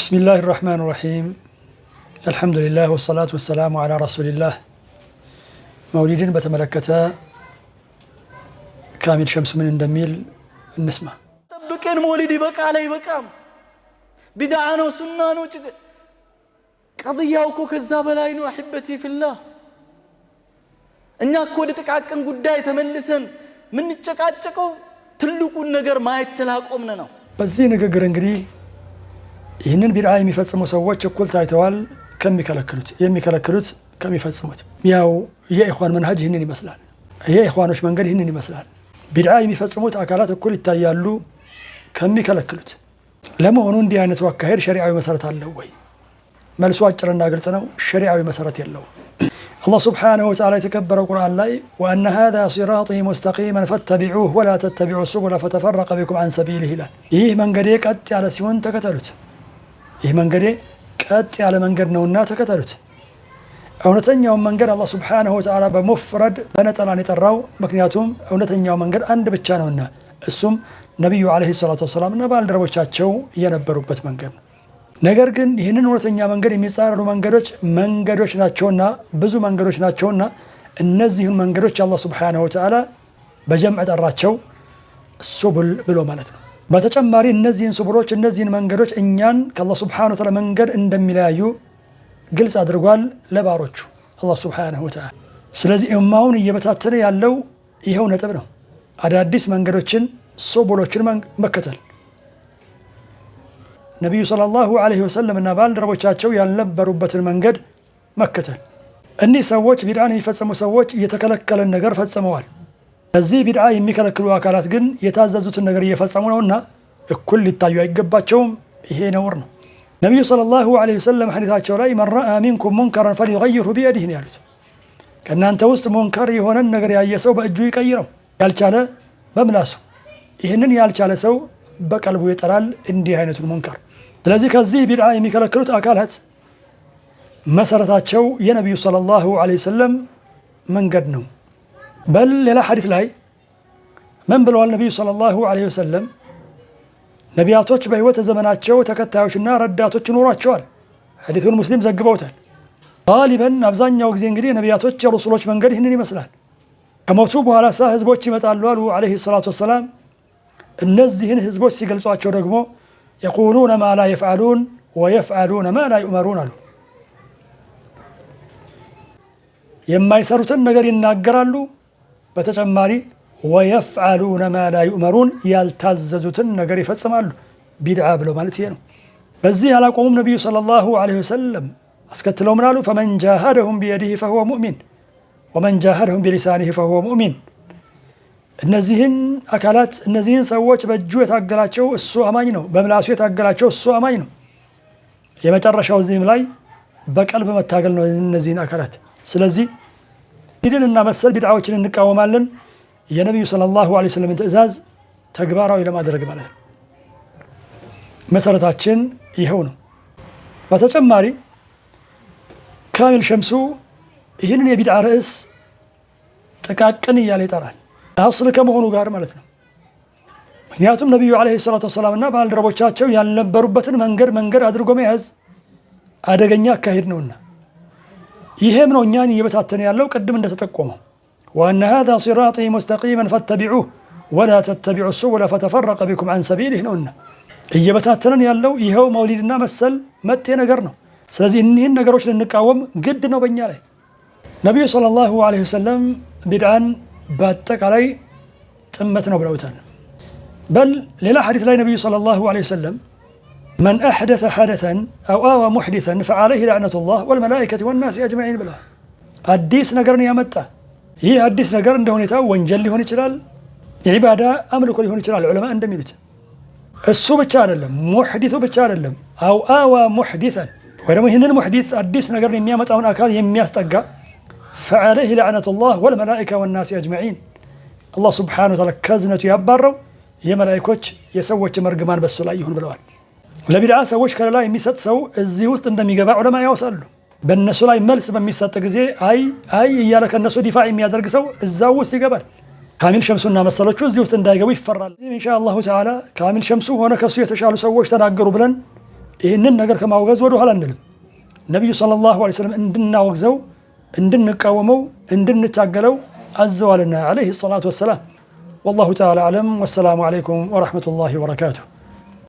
بسم الله الرحمن الرحيم الحمد لله والصلاة والسلام على رسول الله مولد بتملكته كامل شمس من اندميل النسمة طبقين مولدي بقى علي بقام بدعنا وسنان وجد قضية وكوك الزابلاين وأحبتي في الله إنك ودتك عكن قداي تملسن من تشكاتشكو تلقوا النجر ما يتسلهاك أمنا بس زي نقر انقري ይህንን ቢድዓ የሚፈጽሙ ሰዎች እኩል ታይተዋል ከሚከለክሉት የሚከለክሉት ከሚፈጽሙት ያው የኢኽዋን መንሃጅ ይህንን ይመስላል የኢኽዋኖች መንገድ ይህንን ይመስላል ቢድዓ የሚፈጽሙት አካላት እኩል ይታያሉ ከሚከለክሉት ለመሆኑ እንዲህ አይነቱ አካሄድ ሸሪዓዊ መሰረት አለው ወይ መልሱ አጭርና ግልጽ ነው ሸሪዓዊ መሰረት የለውም الله سبحانه وتعالى يتكبر القرآن لاي وأن هذا صراطي مستقيما فاتبعوه ولا تتبعوا السبل فتفرق بكم عن سبيله لا من قدي قد على سيون تكتلت من قدي قد على من قد نونا تكتلت እውነተኛውን መንገድ አላህ Subhanahu Wa Ta'ala በመፍረድ በነጠላን የጠራው ምክንያቱም እውነተኛው መንገድ አንድ ብቻ ነውና እሱም ነብዩ አለይሂ ሰላቱ ወሰለም እና ባልደረቦቻቸው የነበሩበት መንገድ ነው ነገር ግን ይህንን እውነተኛ መንገድ የሚጻረሩ መንገዶች ናቸውና ብዙ መንገዶች ናቸውና እነዚህን መንገዶች አላህ Subhanahu Wa Ta'ala በጀምዕ ጠራቸው ሱቡል ብሎ ማለት ነው በተጨማሪ እነዚህን ሱቡሎች እነዚህን መንገዶች እኛን ከአላህ Subhanahu Wa Ta'ala መንገድ እንደሚለያዩ ግልጽ አድርጓል ለባሮቹ አላህ Subhanahu Wa Ta'ala ስለዚህ ኡማውን እየበታተነ ያለው ይሄው ነጥብ ነው አዳዲስ መንገዶችን ሱቡሎችን መከተል ነብዩ ሰለላሁ ዐለይሂ ወሰለም እና ባልደረቦቻቸው ያልነበሩበትን መንገድ መከተል እነዚህ ሰዎች ቢድዓን የሚፈጽሙ ሰዎች የተከለከለን ነገር ፈጽመዋል እዚህ ቢድዓ የሚከለክሉ አካላት ግን የታዘዙትን ነገር እየፈጸሙ ነውና እኩል ሊታዩ አይገባቸውም ይሄ ነውር ነው ነብዩ ሰለላሁ ዐለይሂ ወሰለም ሐዲታቸው ላይ من رأى منكم منكرا فليغيره بيده ያሉት ከናንተ ውስጥ ሙንከር የሆነን ነገር ያየ ሰው በእጁ ይቀይረው ያልቻለ በምላሱ ይሄንን ያልቻለ ሰው በቀልቡ ይጠራል እንዲህ አይነቱን ሙንከር ስለዚህ ከዚህ ቢድዓ የሚከለክሉት አካላት መሰረታቸው የነብዩ ሰለላሁ ዐለይሂ ወሰለም መንገድ ነው በል ሌላ ሐዲስ ላይ ምን ብለዋል ነብዩ ሰለላሁ ዐለይሂ ወሰለም ነቢያቶች በህይወት ዘመናቸው ተከታዮችና ረዳቶች ይኖራቸዋል ሐዲሱን ሙስሊም ዘግበውታል ጋሊበን አብዛኛው ጊዜ እንግዲህ ነቢያቶች የረሱሎች መንገድ ይህንን ይመስላል ከሞቱ በኋላ ህዝቦች ይመጣሉ አሉ ዐለይሂ ሰላቱ ወሰላም እነዚህን ህዝቦች ሲገልጿቸው ደግሞ يقولون ما لا يفعلون ويفعلون ما لا يؤمرون አሉ የማይሰሩትን ነገር ይናገራሉ በተጨማሪ ويفعلون ما لا يؤمرون ያልታዘዙትን ነገር ይፈጽማሉ ቢድዓ ብለው ማለት ይሄ ነው በዚህ ያላቆሙም ነብዩ ሰለላሁ ዐለይሂ ወሰለም አስከትለው ምናሉ فمن جاهدهم بيده فهو مؤمن ومن جاهدهم بلسانه فهو مؤمن እነዚህን አካላት እነዚህን ሰዎች በእጁ የታገላቸው እሱ አማኝ ነው በምላሱ የታገላቸው እሱ አማኝ ነው የመጨረሻው ዚህም ላይ በቀልብ መታገል ነው እነዚህን አካላት ስለዚህ ዲንና መሰል ቢድዓዎችን እንቃወማለን የነብዩ ሰለላሁ ዐለይሂ ወሰለም ትእዛዝ ተግባራዊ ለማድረግ ማለት ነው መሰረታችን ይሄው ነው በተጨማሪ ካሚል ሸምሱ ይህንን የቢድዓ ርዕስ ጥቃቅን እያለ ይጠራል አስል ከመሆኑ ጋር ማለት ነው ምክንያቱም ነብዩ አለይሂ ሰላቱ ወሰለም እና ባልደረቦቻቸው ያልነበሩበትን መንገድ አድርጎ መያዝ አደገኛ አካሄድ ነውና ይሄም ነው እኛን እየበታተነ ያለው ቅድም እንደተጠቆመው وأن هذا صراطي مستقيما فاتبعوه ولا تتبعوا السبل فتفرق بكم عن سبيله ነውና እየበታተነን ያለው ይሄው መውሊድና መሰል መጤ ነገር ነው ስለዚህ እነዚህን ነገሮች ልንቃወም ግድ ነው በእኛ ላይ ነብዩ ሰለላሁ ዐለይሂ ወሰለም ቢድዓን በአጠቃላይ ጥመት ነው ብለውታል በል ሌላ ሐዲስ ላይ ነብዩ ሰለላሁ ዐለይሂ ወሰለም من أحدث حدثا أو آوى محدثا فعليه لعنة الله والملائكة والناس أجمعين ብለው አዲስ ነገርን ያመጣ ይህ አዲስ ነገር እንደ ሁኔታው ወንጀል ሊሆን ይችላል ኢባዳ አምልኮ ሊሆን ይችላል ዑለማ እንደሚሉት እሱ ብቻ አይደለም ሙህዲሱ ብቻ አይደለም أو آوى محدثا ወይ ደግሞ ይህንን ሙህዲስ አዲስ ነገርን የሚያመጣውን አካል የሚያስጠጋ فعليه لعنة الله والملائكة والناس أجمعين الله سبحانه وتعالى كزنته يبارو يا ملائكوች የሰዎች መርግማን በሱ ላይ ይሁን ብለዋል ለቢድዓ ሰዎች ከላ የሚሰጥ ሰው እዚህ ውስጥ እንደሚገባ ዑለማ ያወሳሉ በእነሱ ላይ መልስ በሚሰጥ ጊዜ አይ እያለ ከነሱ ዲፋዕ የሚያደርግ ሰው እዛው ውስጥ ይገባል ካሚል ሸምሱና መሰሎቹ እዚህ ውስጥ እንዳይገቡ ይፈራል ኢንሻአላሁ ተዓላ ካሚል ሸምሱ ሆነ ከሱ የተሻሉ ሰዎች ተናገሩ ብለን ይህንን ነገር ከማውገዝ ወደ ኋላ አንልም። ነቢዩ ሰለላሁ ዐለይሂ ወሰለም እንድናወግዘው፣ እንድንቃወመው፣ እንድንታገለው አዘዋልና ዐለይሂ ሰላቱ ወሰላም። ወላሁ ተዓላ አዕለም። ወሰላሙ ዐለይኩም ወረሕመቱላሂ ወበረካቱሁ።